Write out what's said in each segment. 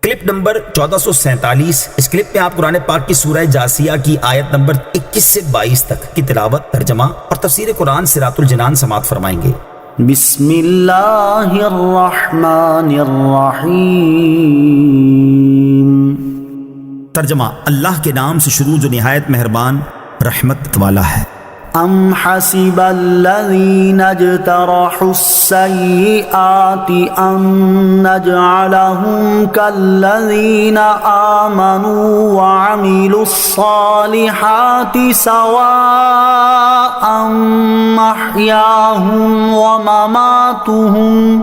Clip number 1447۔ اس clip میں آپ قرآن پاک کی سورہ جاسیہ کی آیت نمبر 21 سے 22 تک کی تلاوت، ترجمہ اور تفسیر قرآن صراط الجنان سماعت فرمائیں گے۔ بسم اللہ الرحمن الرحیم۔ ترجمہ، اللہ کے نام سے شروع جو نہایت مہربان رحمت والا ہے۔ ام حسب الذین اجترحوا السیئات ان نجعلہم کالذین آمنوا وعملوا الصالحات سواء محیاہم ومماتہم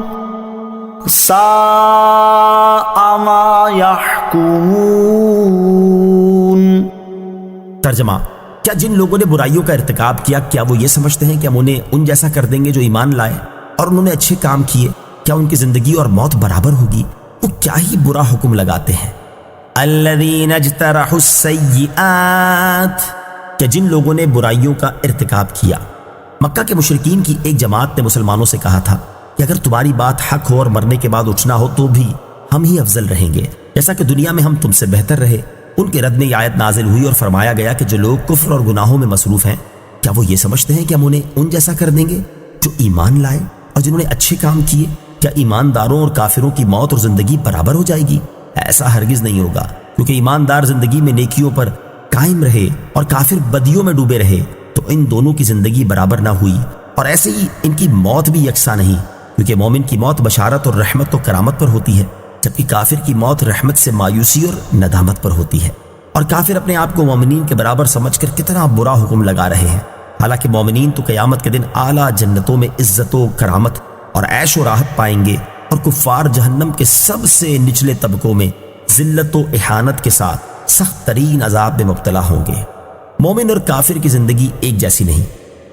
ساء ما یحکمون۔ ترجمہ، کیا جن لوگوں نے برائیوں کا ارتکاب کیا، کیا وہ یہ سمجھتے ہیں کہ ہم انہیں ان جیسا کر دیں گے جو ایمان لائے اور انہوں نے اچھے کام کیے؟ کیا ان کی زندگی اور موت برابر ہوگی؟ وہ کیا ہی برا حکم لگاتے ہیں۔ الذین اجترحوا السیئات، کہ جن لوگوں نے برائیوں کا ارتکاب کیا۔ مکہ کے مشرکین کی ایک جماعت نے مسلمانوں سے کہا تھا کہ اگر تمہاری بات حق ہو اور مرنے کے بعد اٹھنا ہو تو بھی ہم ہی افضل رہیں گے، جیسا کہ دنیا میں ہم تم سے بہتر رہے۔ ان کے رد میں یہ آیت نازل ہوئی اور فرمایا گیا کہ جو لوگ کفر اور گناہوں میں مصروف ہیں، کیا وہ یہ سمجھتے ہیں کہ ہم انہیں ان جیسا کر دیں گے جو ایمان لائے اور جنہوں نے اچھے کام کیے؟ کیا ایمانداروں اور کافروں کی موت اور زندگی برابر ہو جائے گی؟ ایسا ہرگز نہیں ہوگا، کیونکہ ایماندار زندگی میں نیکیوں پر قائم رہے اور کافر بدیوں میں ڈوبے رہے تو ان دونوں کی زندگی برابر نہ ہوئی، اور ایسے ہی ان کی موت بھی یکساں نہیں، کیونکہ مومن کی موت بشارت اور رحمت و کرامت پر ہوتی ہے، جبکہ کافر کی موت رحمت سے مایوسی اور ندامت پر ہوتی ہے۔ اور کافر اپنے آپ کو مومنین کے برابر سمجھ کر کتنا برا حکم لگا رہے ہیں، حالانکہ مومنین تو قیامت کے دن اعلیٰ جنتوں میں عزت و کرامت اور عیش و راحت پائیں گے، اور کفار جہنم کے سب سے نچلے طبقوں میں ذلت و اہانت کے ساتھ سخت ترین عذاب میں مبتلا ہوں گے۔ مومن اور کافر کی زندگی ایک جیسی نہیں۔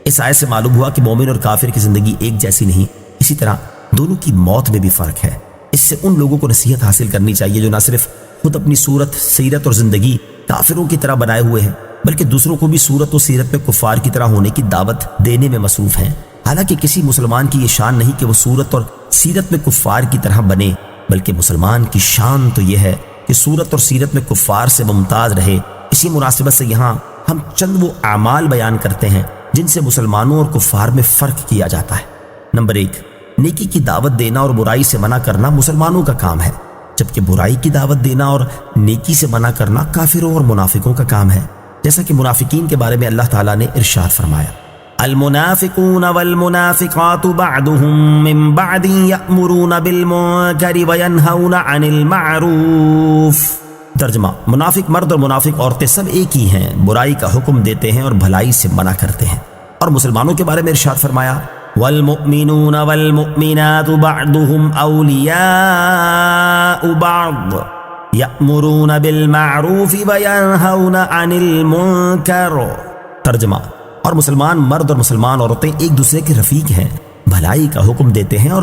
اس آیت سے معلوم ہوا کہ مومن اور کافر کی زندگی ایک جیسی نہیں، اسی طرح دونوں کی موت میں بھی فرق ہے۔ اس سے ان لوگوں کو نصیحت حاصل کرنی چاہیے جو نہ صرف خود اپنی صورت، سیرت اور زندگی کافروں کی طرح بنائے ہوئے ہیں، بلکہ دوسروں کو بھی صورت و سیرت میں کفار کی طرح ہونے کی دعوت دینے میں مصروف ہیں۔ حالانکہ کسی مسلمان کی یہ شان نہیں کہ وہ صورت اور سیرت میں کفار کی طرح بنے، بلکہ مسلمان کی شان تو یہ ہے کہ صورت اور سیرت میں کفار سے ممتاز رہے۔ اسی مناسبت سے یہاں ہم چند وہ اعمال بیان کرتے ہیں جن سے مسلمانوں اور کفار میں فرق کیا جاتا ہے۔ نمبر 1، نیکی کی دعوت دینا اور برائی سے منع کرنا مسلمانوں کا کام ہے، جبکہ برائی کی دعوت دینا اور نیکی سے منع کرنا کافروں اور منافقوں کا کام ہے، جیسا کہ منافقین کے بارے میں اللہ تعالیٰ نے ارشاد فرمایا، المنافقون والمنافقات بعضهم من بعض یأمرون بالمنکر وینہون عن المعروف۔ ترجمہ، منافق مرد اور منافق عورتیں سب ایک ہی ہیں، برائی کا حکم دیتے ہیں اور بھلائی سے منع کرتے ہیں۔ اور مسلمانوں کے بارے میں ارشاد فرمایا، والمؤمنون والمؤمنات بعضهم اولیاء بعض یأمرون بالمعروف وینہون عن المنکر۔ ترجمہ، اور مسلمان مرد اور مسلمان عورتیں ایک دوسرے کے رفیق ہیں، بھلائی کا حکم دیتے ہیں اور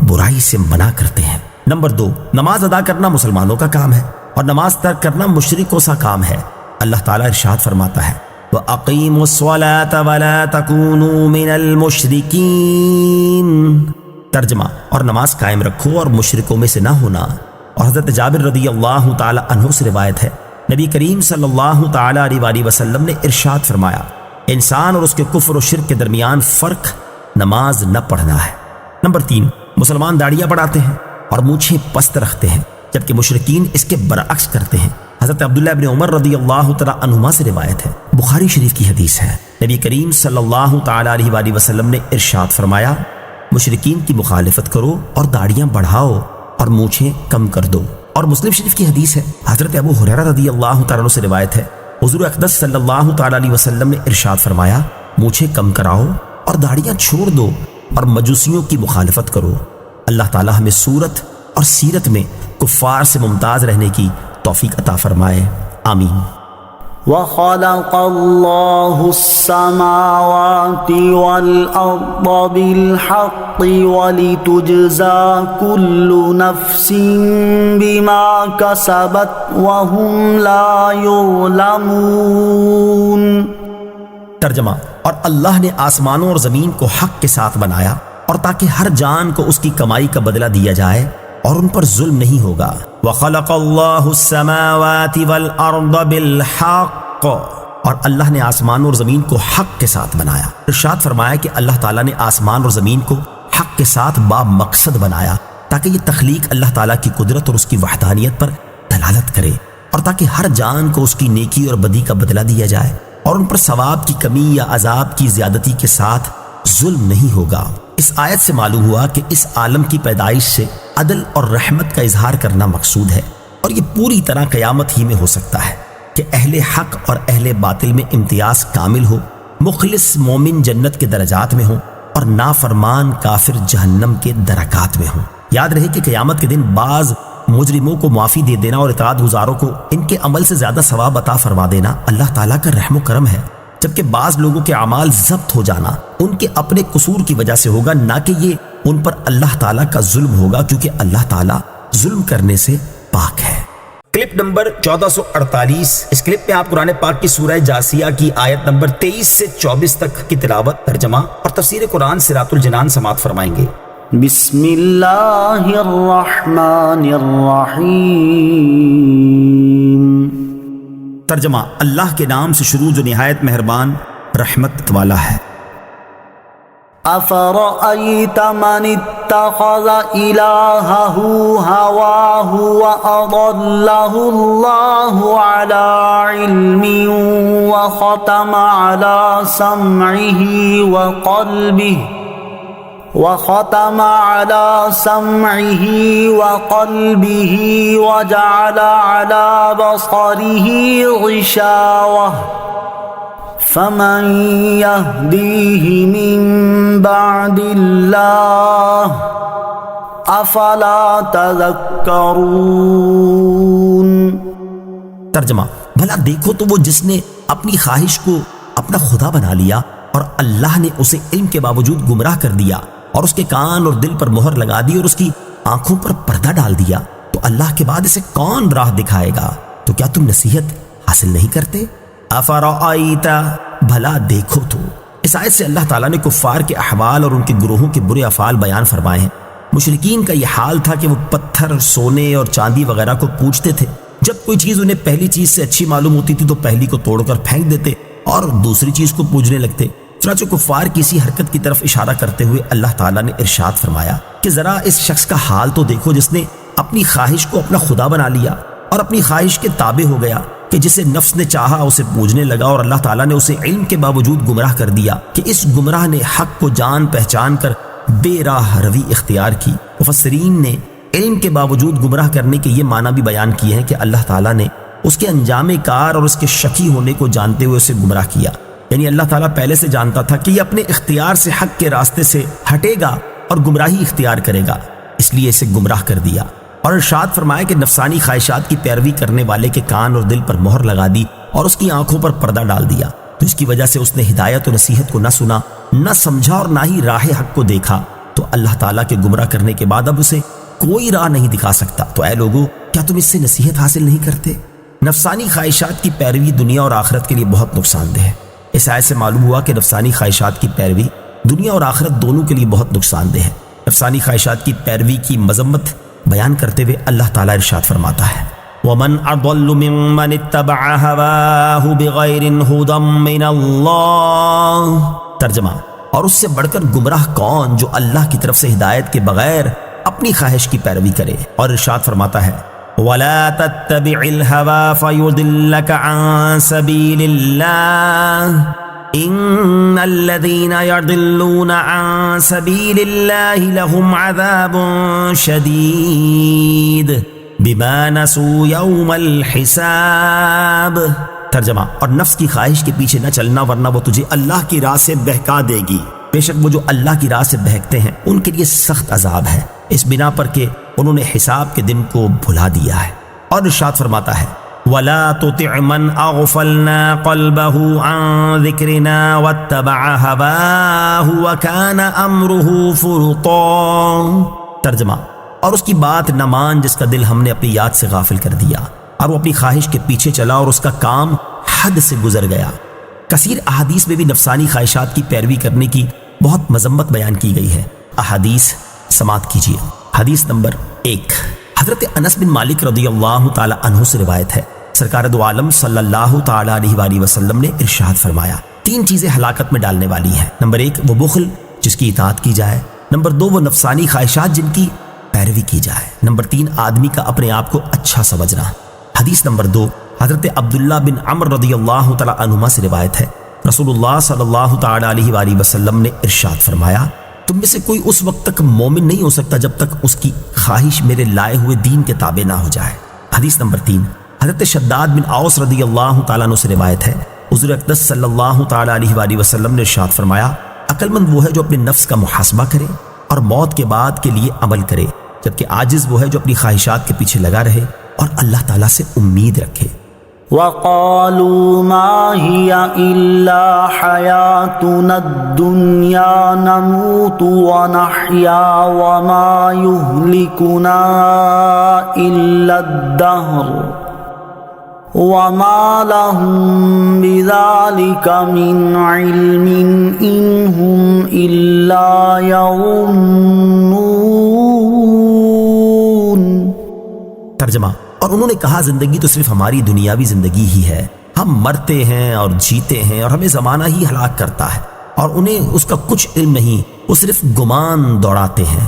برائی سے منع کرتے ہیں۔ نمبر 2، نماز ادا کرنا مسلمانوں کا کام ہے اور نماز ترک کرنا مشرکوں سا کام ہے۔ اللہ تعالیٰ ارشاد فرماتا ہے، وَأَقِيمُوا الصَّلَاةَ وَلَا تَكُونُوا مِنَ الْمُشْرِكِينَ۔ ترجمہ، اور نماز قائم رکھو اور مشرکوں میں سے نہ ہونا۔ اور حضرت جابر رضی اللہ تعالی عنہ سے روایت ہے، نبی کریم صلی اللہ تعالی علیہ وسلم نے ارشاد فرمایا، انسان اور اس کے کفر و شرک کے درمیان فرق نماز نہ پڑھنا ہے۔ نمبر 3، مسلمان داڑیاں بڑھاتے ہیں اور مونچھیں پست رکھتے ہیں، جبکہ مشرکین اس کے برعکس کرتے ہیں۔ حضرت عبداللہ ابن عمر رضی اللہ تعالی عنہما سے روایت ہے، بخاری شریف کی حدیث ہے، نبی کریم صلی اللہ تعالی علیہ وسلم نے ارشاد فرمایا، مشرکین کی مخالفت کرو اور داڑیاں بڑھاؤ اور مونچھیں کم کر دو۔ اور مسلم شریف کی حدیث ہے، حضرت ابو ہریرہ رضی اللہ تعالی عنہ سے روایت ہے، حضور اقدس صلی اللہ تعالی علیہ وسلم نے ارشاد فرمایا، مونچھیں کم کراؤ اور داڑیاں چھوڑ دو اور مجوسیوں کی مخالفت کرو۔ اللہ تعالی ہمیں صورت اور سیرت میں کفار سے ممتاز رہنے کی توفیق عطا فرمائے، آمین۔ وَخَلَقَ اللَّهُ السَّمَاوَاتِ وَالْأَرْضَ بِالْحَقِّ وَلِتُجْزَى كُلُّ نَفْسٍ بِمَا كَسَبَتْ وَهُمْ لَا يُظْلَمُونَ۔ ترجمہ، اور اللہ نے آسمانوں اور زمین کو حق کے ساتھ بنایا اور تاکہ ہر جان کو اس کی کمائی کا بدلہ دیا جائے اور ان پر ظلم نہیں ہوگا۔ وَخَلَقَ اللَّهُ السَّمَاوَاتِ وَالْأَرْضَ بِالْحَقِّ، اور اللہ نے آسمان اور زمین کو حق کے ساتھ بنایا۔ ارشاد فرمایا کہ اللہ تعالیٰ نے آسمان اور زمین کو حق کے ساتھ با مقصد بنایا، تاکہ یہ تخلیق اللہ تعالیٰ کی قدرت اور اس کی وحدانیت پر دلالت کرے، اور تاکہ ہر جان کو اس کی نیکی اور بدی کا بدلہ دیا جائے، اور ان پر ثواب کی کمی یا عذاب کی زیادتی کے ساتھ ظلم نہیں ہوگا۔ اس آیت سے معلوم ہوا کہ اس عالم کی پیدائش سے عدل اور رحمت کا اظہار کرنا مقصود ہے، اور یہ پوری طرح قیامت ہی میں ہو سکتا ہے کہ اہل حق اور اہل باطل میں امتیاز کامل ہو، مخلص مومن جنت کے درجات میں ہوں اور نافرمان کافر جہنم کے درکات میں ہوں۔ یاد رہے کہ قیامت کے دن بعض مجرموں کو معافی دے دینا اور اطاعت گزاروں کو ان کے عمل سے زیادہ ثواب عطا فرما دینا اللہ تعالیٰ کا رحم و کرم ہے، جبکہ بعض لوگوں کے اعمال ضبط ہو جانا ان کے اپنے قصور کی وجہ سے ہوگا، نہ کہ یہ ان پر اللہ تعالیٰ کا ظلم ہوگا، کیونکہ اللہ تعالیٰ ظلم کرنے سے پاک ہے۔ کلپ نمبر 1448، اس کلپ میں آپ قرآن پاک کی سورہ جاسیہ کی آیت نمبر 23 سے 24 تک کی تلاوت، ترجمہ اور تفسیر قرآن صراط الجنان سماعت فرمائیں گے۔ بسم اللہ الرحمن الرحیم۔ ترجمہ، اللہ کے نام سے شروع جو نہایت مہربان رحمت والا ہے۔ افرأیت من اتخذ الہہ ہواہ واضلہ اللہ علی علم وختم علی سمعہ وقلبہ وجعل علی بصرہ غشاوہ فمن یہدیہ من بعد اللہ افلا تذکرون۔ ترجمہ، بھلا دیکھو تو وہ جس نے اپنی خواہش کو اپنا خدا بنا لیا اور اللہ نے اسے علم کے باوجود گمراہ کر دیا اور اس کے کان اور دل پر مہر لگا دی اور اس کی آنکھوں پر پردہ ڈال دیا، تو اللہ کے بعد اسے کون راہ دکھائے گا؟ تو کیا تم نصیحت حاصل نہیں کرتے؟ افرأیت، بھلا دیکھو تو۔ اس آیت سے اللہ تعالیٰ نے کفار کے احوال اور ان کے گروہوں کے برے افعال بیان فرمائے ہیں۔ مشرکین کا یہ حال تھا کہ وہ پتھر، سونے اور چاندی وغیرہ کو پوجتے تھے۔ جب کوئی چیز انہیں پہلی چیز سے اچھی معلوم ہوتی تھی تو پہلی کو توڑ کر پھینک دیتے اور دوسری چیز کو پوجنے لگتے۔ چنانچہ کفار کی اسی حرکت کی طرف اشارہ کرتے ہوئے اللہ تعالیٰ نے ارشاد فرمایا کہ ذرا اس شخص کا حال تو دیکھو جس نے اپنی خواہش کو اپنا خدا بنا لیا اور اپنی خواہش کے تابع ہو گیا، کہ جسے نفس نے چاہا اسے پوجنے لگا اور اللہ تعالیٰ نے اسے علم کے باوجود گمراہ کر دیا کہ اس گمراہ نے حق کو جان پہچان کر بے راہ روی اختیار کی۔ مفسرین نے علم کے باوجود گمراہ کرنے کے یہ معنی بھی بیان کیے ہیں کہ اللہ تعالیٰ نے اس کے انجام کار اور اس کے شکی ہونے کو جانتے ہوئے اسے گمراہ کیا، یعنی اللہ تعالیٰ پہلے سے جانتا تھا کہ یہ اپنے اختیار سے حق کے راستے سے ہٹے گا اور گمراہی اختیار کرے گا، اس لیے اسے گمراہ کر دیا۔ اور ارشاد فرمایا کہ نفسانی خواہشات کی پیروی کرنے والے کے کان اور دل پر مہر لگا دی اور اس کی آنکھوں پر پردہ ڈال دیا، تو اس کی وجہ سے اس نے ہدایت و نصیحت کو نہ سنا، نہ سمجھا اور نہ ہی راہ حق کو دیکھا، تو اللہ تعالیٰ کے گمراہ کرنے کے بعد اب اسے کوئی راہ نہیں دکھا سکتا۔ تو اے لوگو، کیا تم اس سے نصیحت حاصل نہیں کرتے؟ نفسانی خواہشات کی پیروی دنیا اور آخرت کے لیے بہت نقصان دہ ہے۔ اس آیت سے معلوم ہوا کہ نفسانی خواہشات کی پیروی دنیا اور آخرت دونوں کے لیے بہت نقصان دہ ہے۔ نفسانی خواہشات کی پیروی کی مذمت بیان کرتے ہوئے اللہ تعالیٰ ارشاد فرماتا ہے، وَمَنْ أَضَلُّ مِمَّنِ اتَّبَعَ هَوَاهُ بِغَيْرٍ هُدًى مِّنَ اللَّهِ۔ ترجمہ، اور اس سے بڑھ کر گمراہ کون جو اللہ کی طرف سے ہدایت کے بغیر اپنی خواہش کی پیروی کرے۔ اور ارشاد فرماتا ہے، وَلَا تَتَّبِعِ الْهَوَىٰ فَيُضِلَّكَ عَن سَبِيلِ اللَّهِ إِنَّ الَّذِينَ يَضِلُّونَ عَن سَبِيلِ اللَّهِ لَهُمْ عَذَابٌ شَدِيدٌ بِمَا نَسُوا يَوْمَ الْحِسَابِ۔ ترجمہ، اور نفس کی خواہش کے پیچھے نہ چلنا ورنہ وہ تجھے اللہ کی راہ سے بہکا دے گی۔ بے شک وہ جو اللہ کی راہ سے بہکتے ہیں ان کے لیے سخت عذاب ہے، اس بنا پر کہ انہوں نے حساب کے دن کو بھلا دیا ہے۔ اور ارشاد فرماتا ہے، وَلَا تُطِعْ مَنْ أَغْفَلْنَا قَلْبَهُ عَنْ ذِكْرِنَا وَاتَّبَعَ هَوَاهُ وَكَانَ أَمْرُهُ فُرُطًا۔ ترجمہ، اور اس کی بات نہ مان جس کا دل ہم نے اپنی یاد سے غافل کر دیا اور وہ اپنی خواہش کے پیچھے چلا اور اس کا کام حد سے گزر گیا۔ کثیر احادیث میں بھی نفسانی خواہشات کی پیروی کرنے کی بہت مذمت بیان کی گئی ہے۔ احادیث سماعت کیجیے۔ حدیث نمبر 1، حضرت انس بن مالک رضی اللہ تعالی عنہ سے روایت ہے، سرکار دو عالم صلی اللہ تعالی علیہ وآلہ وسلم نے ارشاد فرمایا، 3 چیزیں ہلاکت میں ڈالنے والی ہیں۔ نمبر 1 وہ بخل جس کی اطاعت کی جائے، نمبر 2 وہ نفسانی خواہشات جن کی پیروی کی جائے، نمبر 3 آدمی کا اپنے آپ کو اچھا سمجھنا۔ حدیث نمبر 2 حضرت عبداللہ بن عمر رضی اللہ تعالی عنہما سے روایت ہے، رسول اللہ صلی اللہ تعالی علیہ وآلہ وسلم نے ارشاد فرمایا، تم میں سے کوئی اس وقت تک مومن نہیں ہو سکتا جب تک اس کی خواہش میرے لائے ہوئے دین کے تابع نہ ہو جائے۔ حدیث نمبر 3 حضرت شداد بن اوس رضی اللہ تعالیٰ عنہ سے روایت ہے، حضور اقدس صلی اللہ تعالیٰ علیہ وآلہ وسلم نے ارشاد فرمایا، عقل مند وہ ہے جو اپنے نفس کا محاسبہ کرے اور موت کے بعد کے لیے عمل کرے، جبکہ عاجز وہ ہے جو اپنی خواہشات کے پیچھے لگا رہے اور اللہ تعالیٰ سے امید رکھے۔ وَقَالُوا مَا هِيَ إِلَّا حَيَاتُنَا الدُّنْيَا نَمُوتُ وَنَحْيَا وَمَا يُهْلِكُنَا إِلَّا الدَّهْرُ وَمَا لَهُم بِذَلِكَ مِنْ عِلْمٍ إِنْ هُمْ إِلَّا يَظُنُّونَ۔ ترجمہ، اور انہوں نے کہا زندگی تو صرف ہماری دنیاوی زندگی ہی ہے، ہم مرتے ہیں اور جیتے ہیں اور ہمیں زمانہ ہی ہلاک کرتا ہے اور انہیں اس کا کچھ علم نہیں، وہ صرف گمان دوڑاتے ہیں۔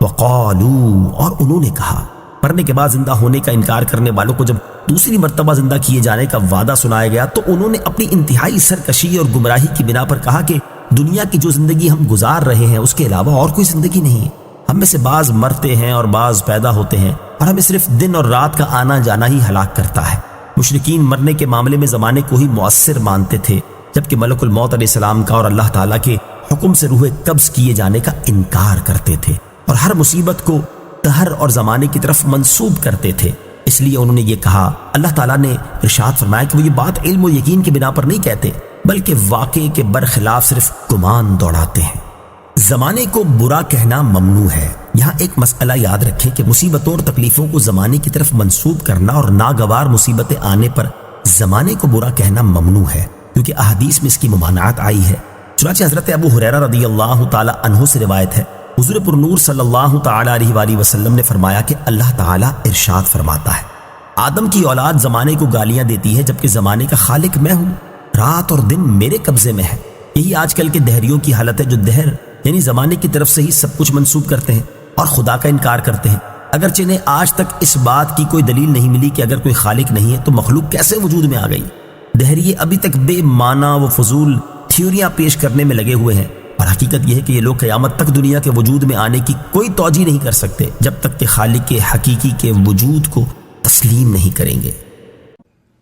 وقالوا، اور انہوں نے کہا، مرنے کے بعد زندہ ہونے کا انکار کرنے والوں کو جب دوسری مرتبہ زندہ کیے جانے کا وعدہ سنایا گیا تو انہوں نے اپنی انتہائی سرکشی اور گمراہی کی بنا پر کہا کہ دنیا کی جو زندگی ہم گزار رہے ہیں اس کے علاوہ اور کوئی زندگی نہیں، ہم میں سے بعض مرتے ہیں اور بعض پیدا ہوتے ہیں اور ہمیں صرف دن اور رات کا آنا جانا ہی ہلاک کرتا ہے۔ مشرکین مرنے کے معاملے میں زمانے کو ہی مؤثر مانتے تھے، جبکہ ملک الموت علیہ السلام کا اور اللہ تعالیٰ کے حکم سے روح قبض کیے جانے کا انکار کرتے تھے اور ہر مصیبت کو دہر اور زمانے کی طرف منسوب کرتے تھے۔ اس لیے انہوں نے یہ کہا، اللہ تعالیٰ نے ارشاد فرمایا کہ وہ یہ بات علم و یقین کے بنا پر نہیں کہتے بلکہ واقعے کے برخلاف صرف گمان دوڑاتے ہیں۔ زمانے کو برا کہنا ممنوع ہے۔ یہاں ایک مسئلہ یاد رکھیں کہ مصیبتوں اور تکلیفوں کو زمانے کی طرف منسوب کرنا اور ناگوار مصیبتیں آنے پر زمانے کو برا کہنا ممنوع ہے، کیونکہ احادیث میں اس کی ممانعت آئی ہے۔ چنانچہ حضرت ابو ہریرہ رضی اللہ تعالی عنہ سے روایت ہے، حضور پر نور صلی اللہ تعالی علیہ وآلہ وسلم نے فرمایا کہ اللہ تعالیٰ ارشاد فرماتا ہے، آدم کی اولاد زمانے کو گالیاں دیتی ہے جبکہ زمانے کا خالق میں ہوں، رات اور دن میرے قبضے میں ہے۔ یہی آج کل کے دہریوں کی حالت ہے جو دہر یعنی زمانے کی طرف سے ہی سب کچھ منسوب کرتے ہیں اور خدا کا انکار کرتے ہیں، اگرچہ انہیں آج تک اس بات کی کوئی دلیل نہیں ملی کہ اگر کوئی خالق نہیں ہے تو مخلوق کیسے وجود میں آ گئی۔ دہریے ابھی تک بے معنی و فضول تھیوریاں پیش کرنے میں لگے ہوئے ہیں، اور حقیقت یہ ہے کہ یہ لوگ قیامت تک دنیا کے وجود میں آنے کی کوئی توجہ نہیں کر سکتے جب تک کہ خالق کے حقیقی کے وجود کو تسلیم نہیں کریں گے۔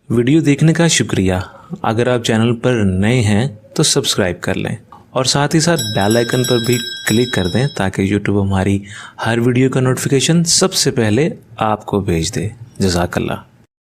ویڈیو دیکھنے کا شکریہ۔ اگر آپ چینل پر نئے ہیں تو سبسکرائب کر لیں اور ساتھ ہی ساتھ بیل آئیکن پر بھی کلک کر دیں تاکہ یوٹیوب ہماری ہر ویڈیو کا نوٹیفیکیشن سب سے پہلے آپ کو بھیج دے۔ جزاک اللہ۔